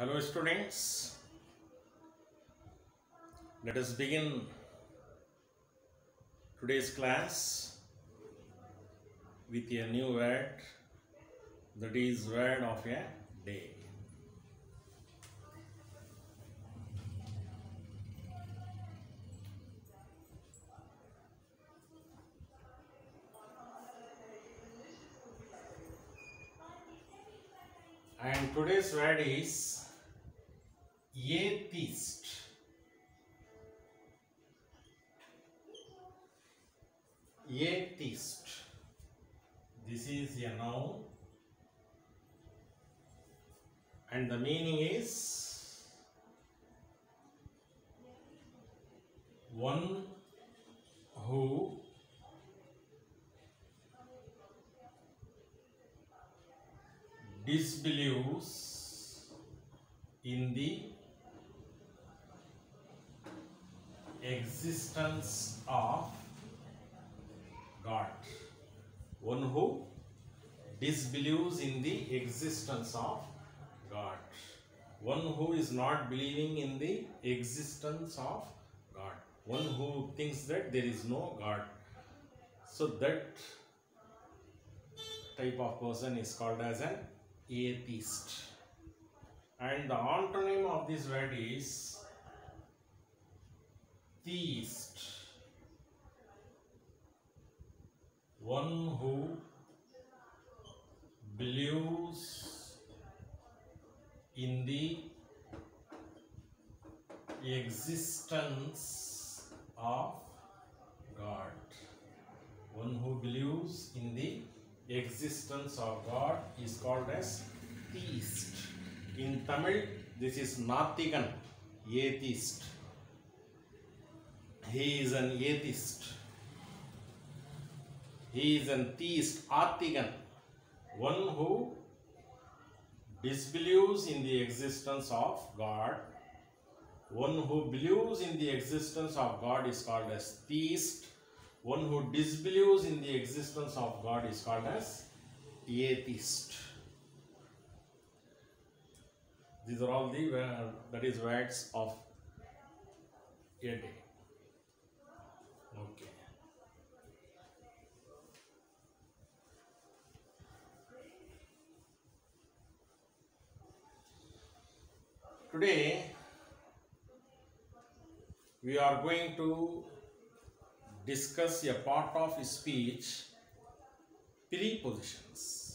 Hello students, let us begin today's class with a new word, that is word of a day. And today's word is atheist. Atheist. This is a noun and the meaning is one who disbelieves in the existence of God. One who disbelieves in the existence of God. One who is not believing in the existence of God. One who thinks that there is no God. So that type of person is called as an atheist. And the antonym of this word is theist. One who believes in the existence of God. One who believes in the existence of God is called as theist. In Tamil, this is Nathigan, atheist. He is an atheist. He is an theist, Athigan, one who disbelieves in the existence of God. One who believes in the existence of God is called as theist. One who disbelieves in the existence of God is called as atheist. These are all the words of a day. Okay. Today we are going to discuss a part of speech, prepositions.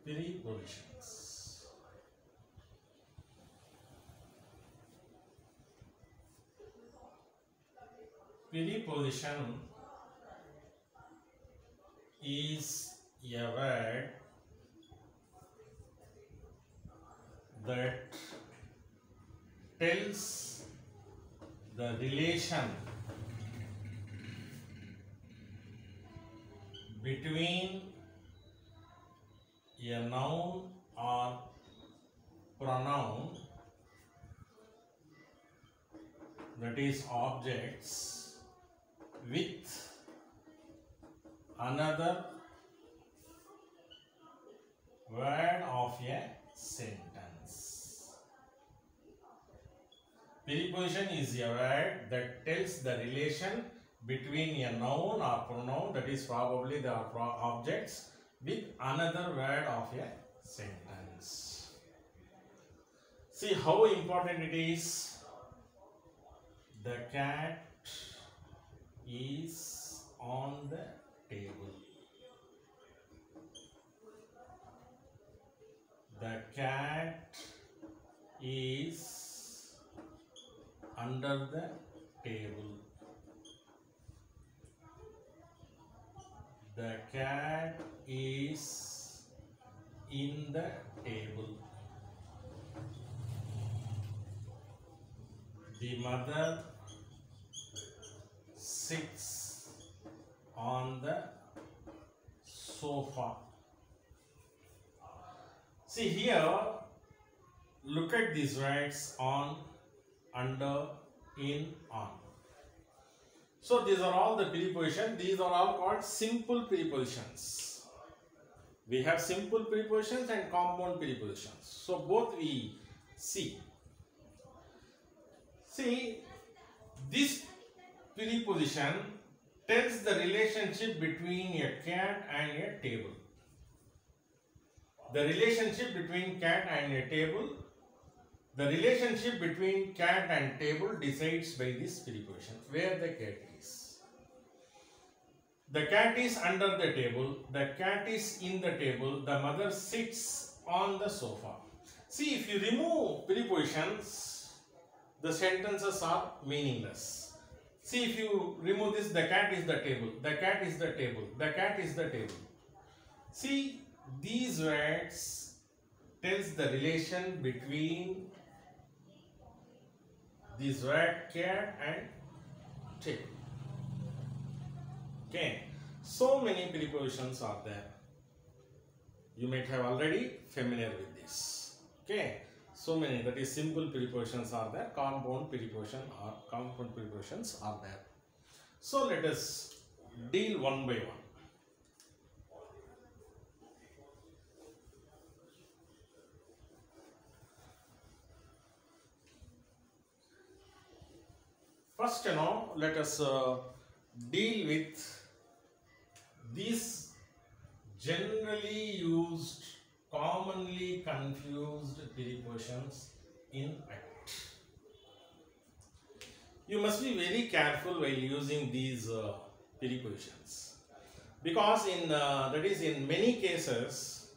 Prepositions. Preposition is a word that tells the relation between a noun or pronoun, that is objects, with another word of a sentence. Preposition is a word that tells the relation between a noun or pronoun, that is probably the objects, with another word of a sentence. See how important it is. The cat is on the table. The cat is under the table. The cat is in the table. The mother sits on the sofa. See here, look at these words: on, under, in, on. So these are all the prepositions. These are all called simple prepositions. We have simple prepositions and compound prepositions. So both we see. See, this preposition tells the relationship between a cat and a table. The relationship between cat and a table. The relationship between cat and table decides by this preposition. Where the cat is. The cat is under the table. The cat is in the table. The mother sits on the sofa. See, if you remove prepositions, the sentences are meaningless. See, if you remove this, the cat is the table. The cat is the table. The cat is the table. See, these words tells the relation between this word cat and table. Okay, so many prepositions are there. You might have already familiar with this. Okay, so many, that is simple prepositions are there, compound prepositions are there. So let us deal one by one. First, let us deal with these generally used, commonly confused prepositions in act. You must be very careful while using these prepositions, because in many cases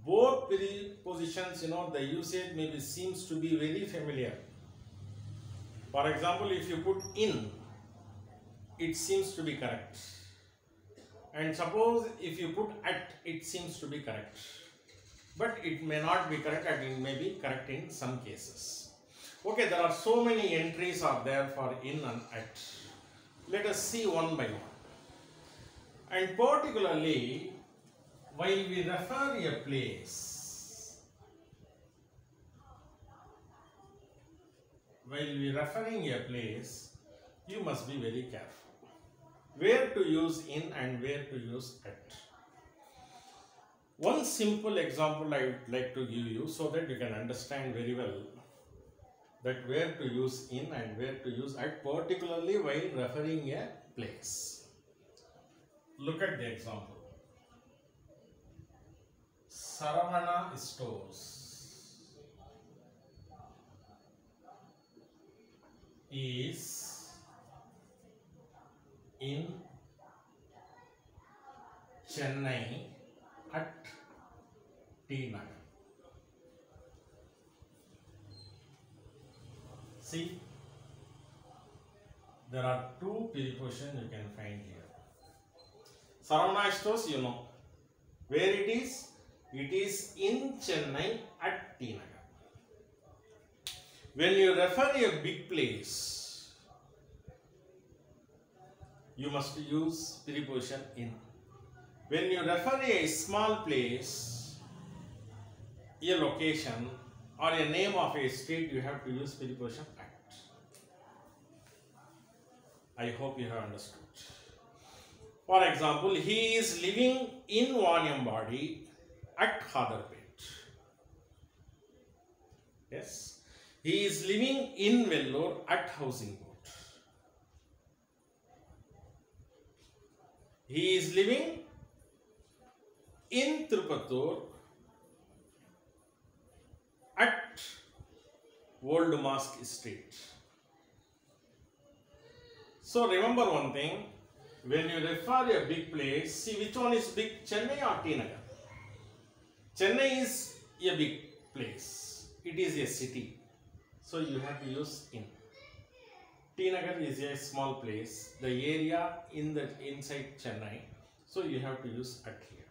both prepositions, the usage maybe seems to be very familiar. For example, if you put in, it seems to be correct. And suppose if you put at, it seems to be correct. But it may not be correct, and it may be correct in some cases. Okay, there are so many entries are there for in and at. Let us see one by one. And particularly, while we refer a place, you must be very careful. Where to use in and where to use at. One simple example I would like to give you so that you can understand very well that where to use in and where to use at, particularly while referring a place. Look at the example. Saravana Stores is in Chennai at T Nagar. See, there are two prepositions you can find here. Saravana Stores, you know. Where it is? It is in Chennai at T Nagar. When you refer a big place, you must use preposition in. When you refer a small place, a location, or a name of a street, you have to use preposition at. I hope you have understood. For example, he is living in Vaniambadi at Khadarpet. Yes. He is living in Vellore at Housing Board. He is living in Tirupatur at Old Mosque Street. So remember one thing, when you refer a big place, see which one is big, Chennai or T Nagar? Chennai is a big place. It is a city. So you have to use in. T Nagar is a small place, the area inside Chennai. So you have to use at here.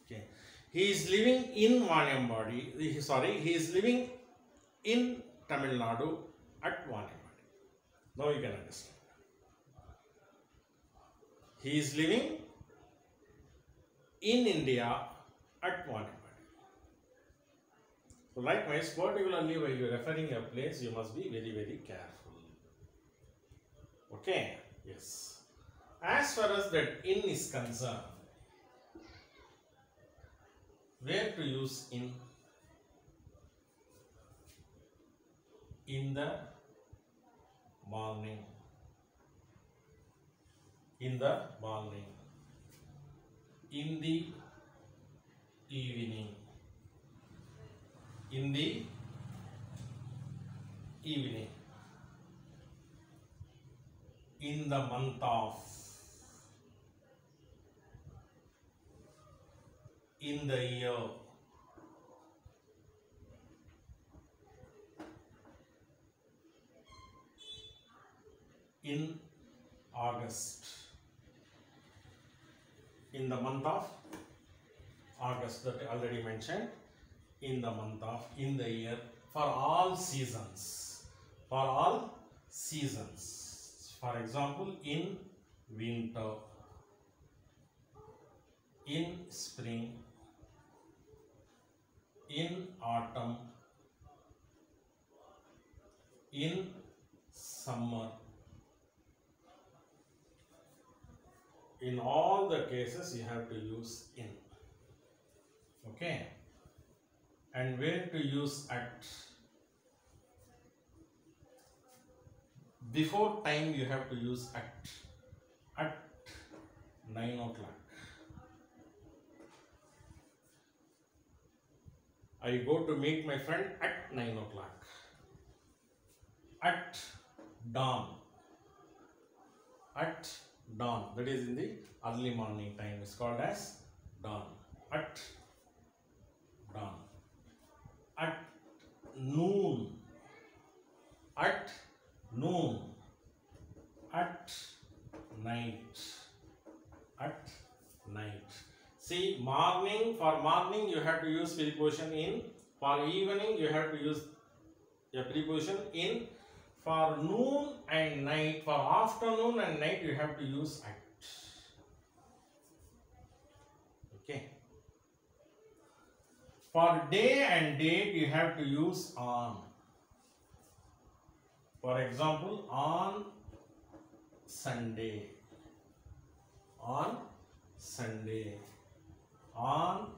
Okay. He is living in Vaniambadi. He is living in Tamil Nadu at Vaniambadi. Now you can understand. He is living in India at Vaniambadi. So likewise, particularly when you are referring a place, you must be very, very careful. Okay, yes. As far as that in is concerned, where to use in? In the morning. In the morning. In the evening. In the evening. In the month of. In the year. In August. In the month of August, that I already mentioned. In the month of, in the year, for all seasons. For all seasons. For example, in winter, in spring, in autumn, in summer. In all the cases you have to use in. Okay. And where to use at? Before time you have to use at. At 9 o'clock. I go to meet my friend at 9 o'clock. At dawn. At dawn. That is in the early morning time. It's called as dawn. At dawn. At noon. At noon. At night. At night. See, morning, for morning you have to use preposition in. For evening you have to use a preposition in. For noon and night, for afternoon and night you have to use at. Okay. For day and date you have to use on. For example, on Sunday. On Sunday. On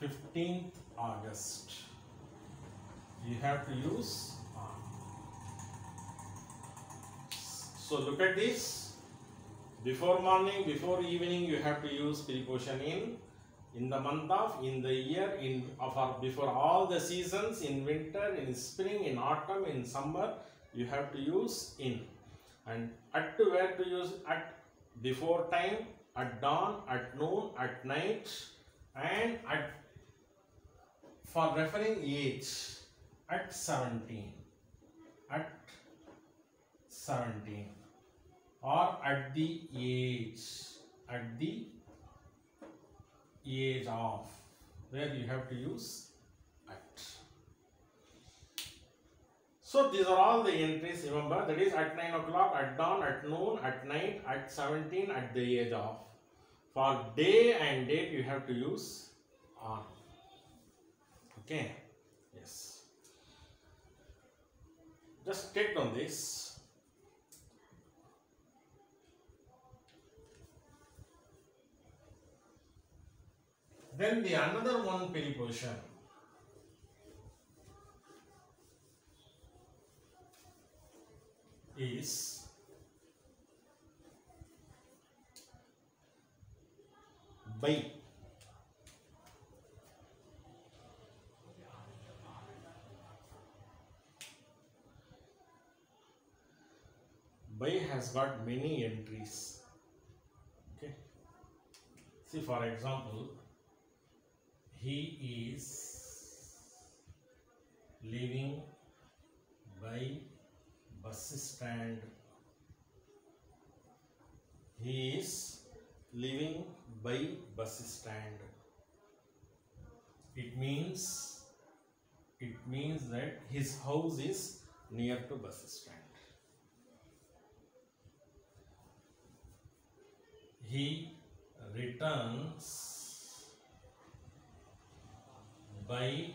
15th August. You have to use on. So look at this. Before morning, before evening, you have to use preposition in. In the month of, in the year, in of before all the seasons, in winter, in spring, in autumn, in summer, you have to use in. And at to where to use at? Before time, at dawn, at noon, at night, and at for referring age, at 17. At 17. Or at the age. At the age of, where you have to use at. So these are all the entries, remember, that is at 9 o'clock, at dawn, at noon, at night, at 17, at the age of. For day and date you have to use on. Okay, yes. Just take on this. Then the another one preposition is by. By has got many entries. Okay. See, for example, he is living by bus stand. He is living by bus stand. It means that his house is near to bus stand. He returns by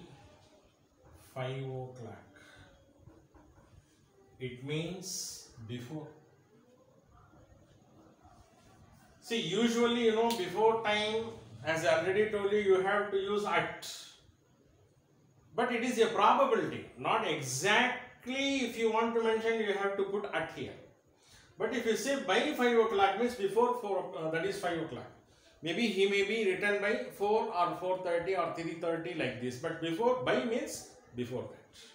5 o'clock. It means before See, usually, before time, as I already told you, you have to use at. But it is a probability, not exactly. If you want to mention, you have to put at here. But if you say by 5 o'clock means before 4, that is 5 o'clock. Maybe he may be written by 4 or 4:30 or 3:30 like this. But before, by means before that.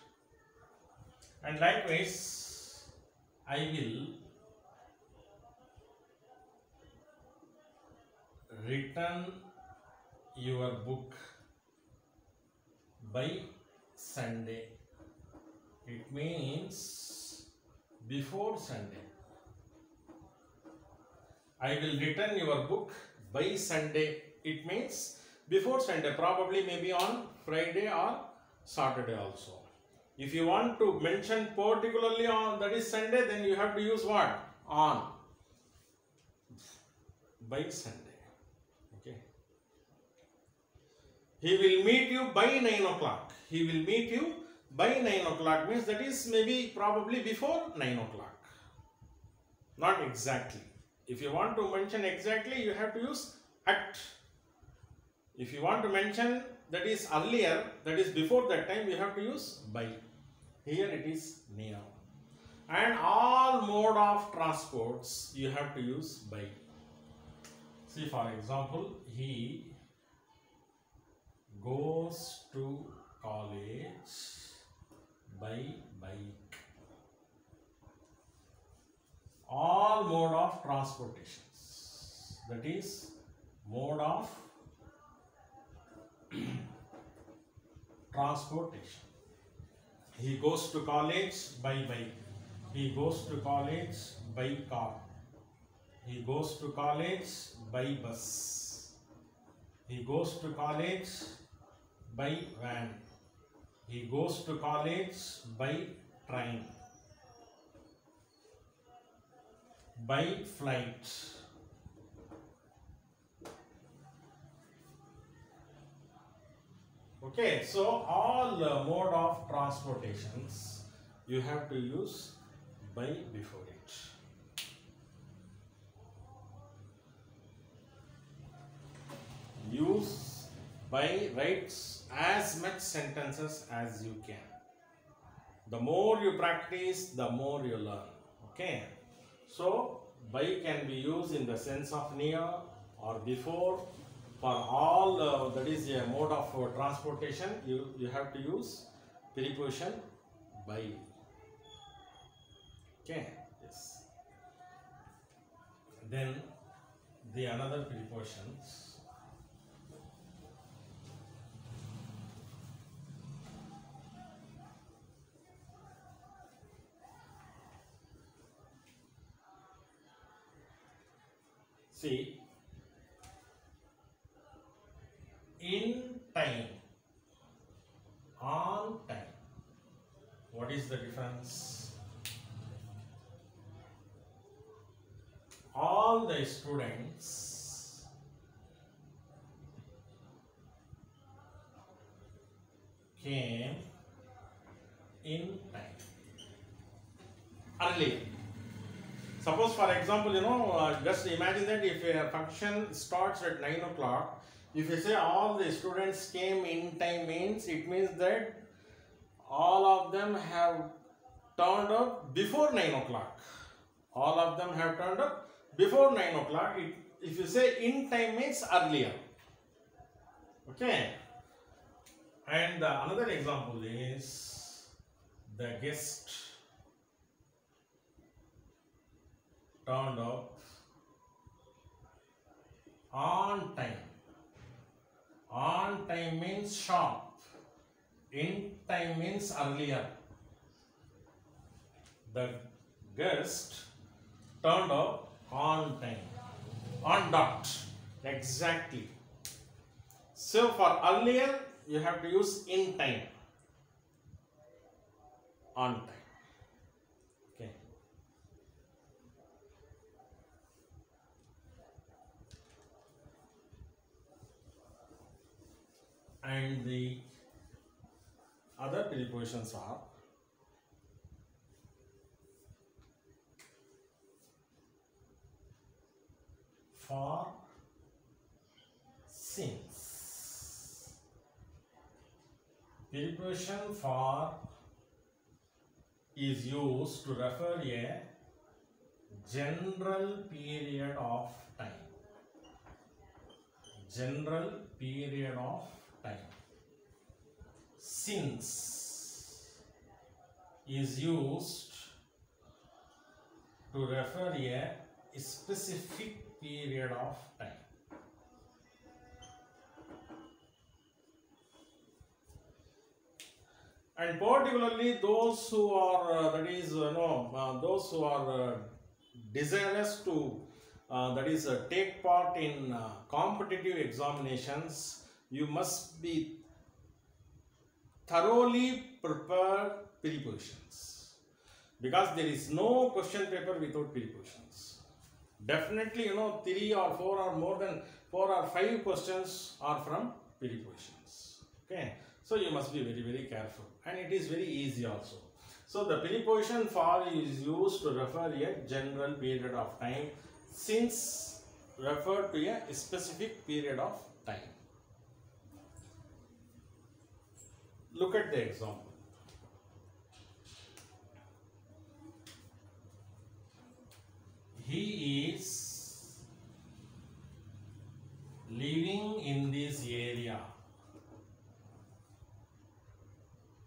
And likewise, I will return your book by Sunday. It means before Sunday. I will return your book by Sunday. It means before Sunday, probably maybe on Friday or Saturday also. If you want to mention particularly on that is Sunday, then you have to use what? On. By Sunday. Okay. He will meet you by 9 o'clock. He will meet you by 9 o'clock means that is maybe probably before 9 o'clock. Not exactly. If you want to mention exactly, you have to use at. If you want to mention that is earlier, that is before that time, you have to use by. Here it is near. And all mode of transports, you have to use by. See, for example, he goes to college by bike. All mode of transportations, that is mode of transportation. He goes to college by bike. He goes to college by car. He goes to college by bus. He goes to college by van. He goes to college by train. By flight. Okay, so all mode of transportations you have to use by before it. Use by, write as much sentences as you can. The more you practice, the more you learn. Okay. So, by can be used in the sense of near or before. For all that is a mode of transportation, you have to use preposition by. Okay, yes. Then the another prepositions. See, in time, on time. What is the difference? All the students came in time. Earlier. Suppose, for example, just imagine that if a function starts at 9 o'clock, if you say all the students came in time means, it means that all of them have turned up before 9 o'clock. All of them have turned up before 9 o'clock. If you say in time means earlier. Okay. And another example is the guest turned up on time. On time means sharp. In time means earlier. The guest turned up on time. On dot. Exactly. So for earlier, you have to use in time. On time. Okay. And the other prepositions are for since. Preposition for is used to refer a general period of time. General period of time. Since is used to refer a specific period of time. And particularly those who are those who are desirous to take part in competitive examinations, you must be thoroughly prepared prepositions, because there is no question paper without prepositions. Definitely, 3 or 4 or more than 4 or 5 questions are from prepositions. Okay, so you must be very, very careful, and it is very easy also. So the preposition for is used to refer a general period of time. Since refer to a specific period of time. Look at the example. He is living in this area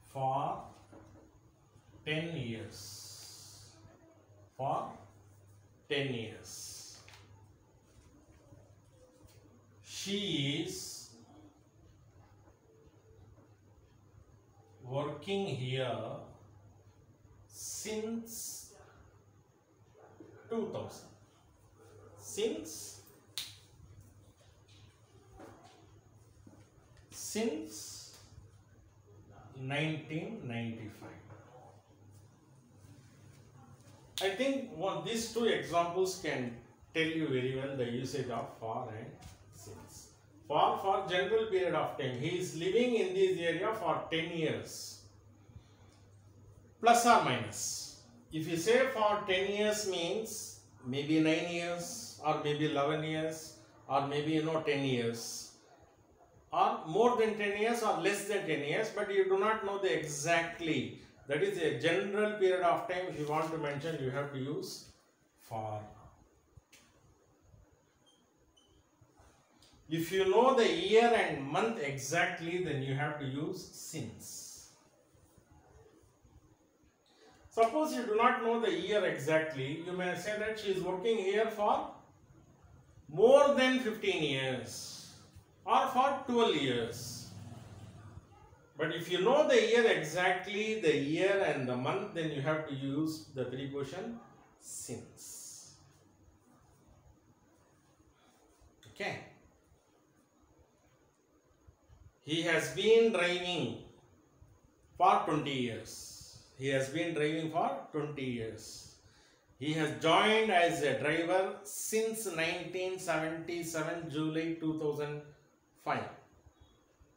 for 10 years. For 10 years. She is working here since 2000. Since 1995. I think these two examples can tell you very well the usage of for and since. For general period of time. He is living in this area for 10 years. Plus or minus. If you say for 10 years means maybe 9 years or maybe 11 years or maybe 10 years or more than 10 years or less than 10 years, but you do not know the exactly. That is a general period of time. If you want to mention, you have to use for. If you know the year and month exactly, then you have to use since. Suppose you do not know the year exactly, you may say that she is working here for more than 15 years or for 12 years. But if you know the year exactly, the year and the month, then you have to use the preposition since. Okay. He has been driving for 20 years. He has been driving for 20 years. He has joined as a driver since 1977, July 2005.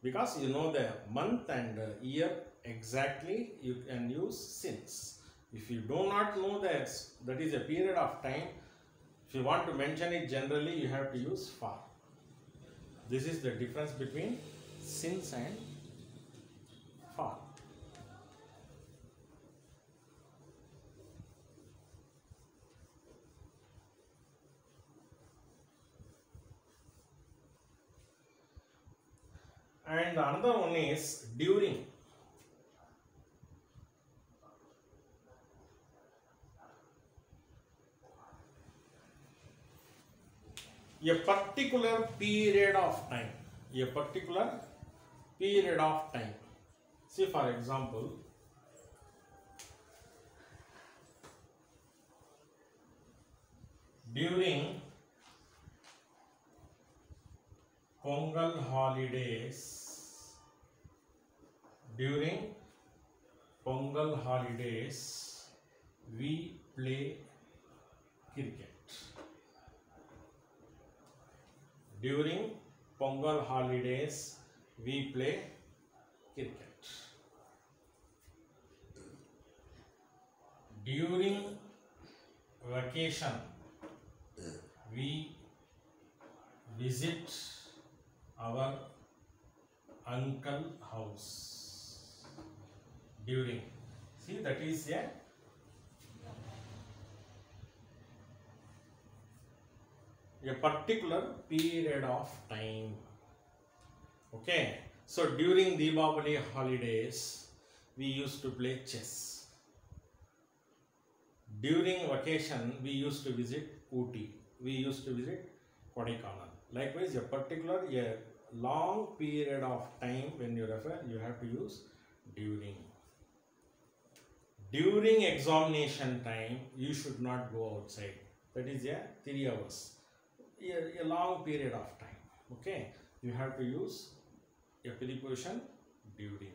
Because you know the month and year exactly, you can use since. If you do not know that is a period of time, if you want to mention it generally, you have to use for. This is the difference between since and for. And another one is during. A particular period of time. A particular period of time. See, for example, during Pongal holidays, we play cricket. During Pongal holidays, we play cricket. During vacation, we visit our uncle house. During, see, that is a particular period of time. Okay, so during Deepavali holidays we used to play chess. During vacation we used to visit Ooty, we used to visit Kodaikanal. Likewise, a particular, a long period of time, when you refer, you have to use during. During examination time you should not go outside, that is 3 hours, a long period of time. Okay, you have to use a preposition during.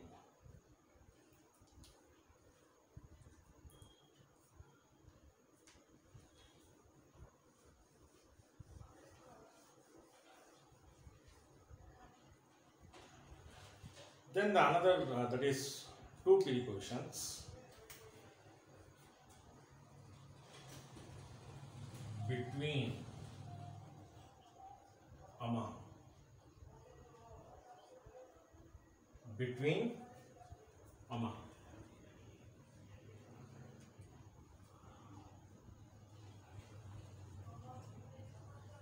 Then the another, that is 2 prepositions. Between, among. Between, among.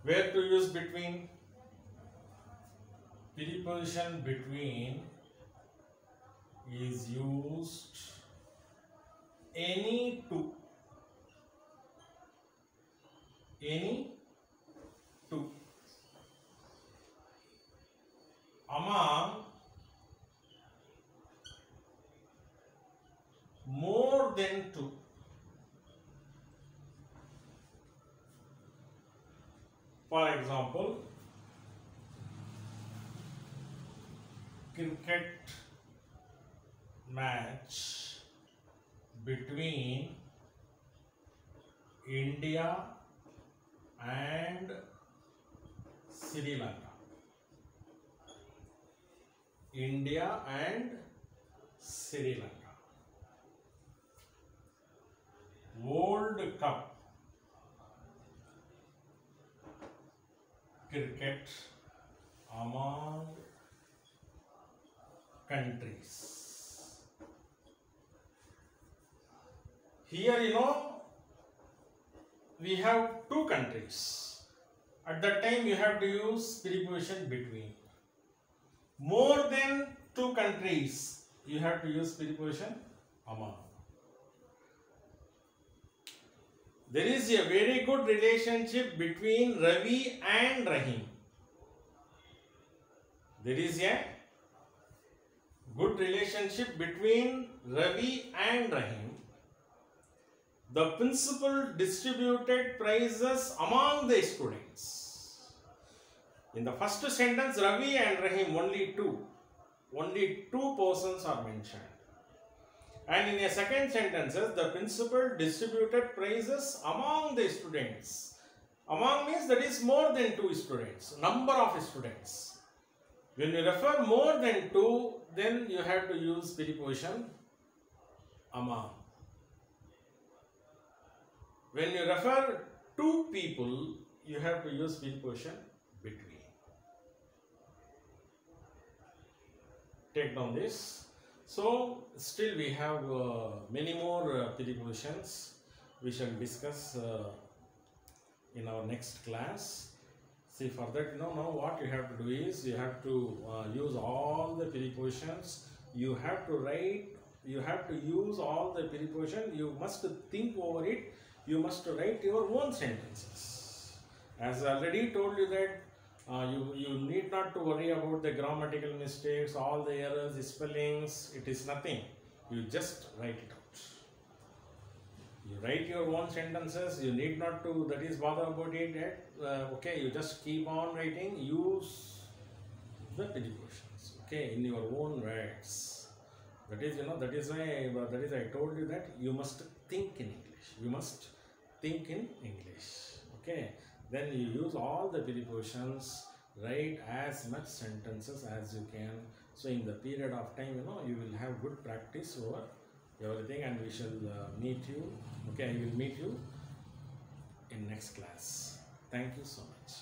Where to use between? Preposition between is used any to. Any to. Among, more than 2. For example, cricket match between India and Sri Lanka. India and Sri Lanka. World Cup cricket among countries. Here, we have 2 countries. At that time you have to use preposition between. More than 2 countries, you have to use preposition among. There is a very good relationship between Ravi and Rahim. There is a good relationship between Ravi and Rahim. The principal distributed prizes among the students. In the first sentence, Ravi and Rahim, only two persons are mentioned. And in a second sentence, the principal distributed prizes among the students. Among means that is more than 2 students, number of students. When you refer more than 2, then you have to use preposition among. When you refer 2 people, you have to use preposition between. Take down this. So still we have many more prepositions we shall discuss in our next class. See, for that, now what you have to do is you have to use all the prepositions. You have to write. You have to use all the prepositions. You must think over it. You must write your own sentences. As I already told you that you need not to worry about the grammatical mistakes, all the errors, spellings. It is nothing. You just write it out. You write your own sentences. You need not to bother about it yet. Okay, you just keep on writing. Use the prepositions. Okay, in your own words. That is why I told you that you must think in English. You must think in English. Okay. Then you use all the prepositions, write as much sentences as you can. So in the period of time, you will have good practice over everything, and we shall meet you. Okay, I will meet you in next class. Thank you so much.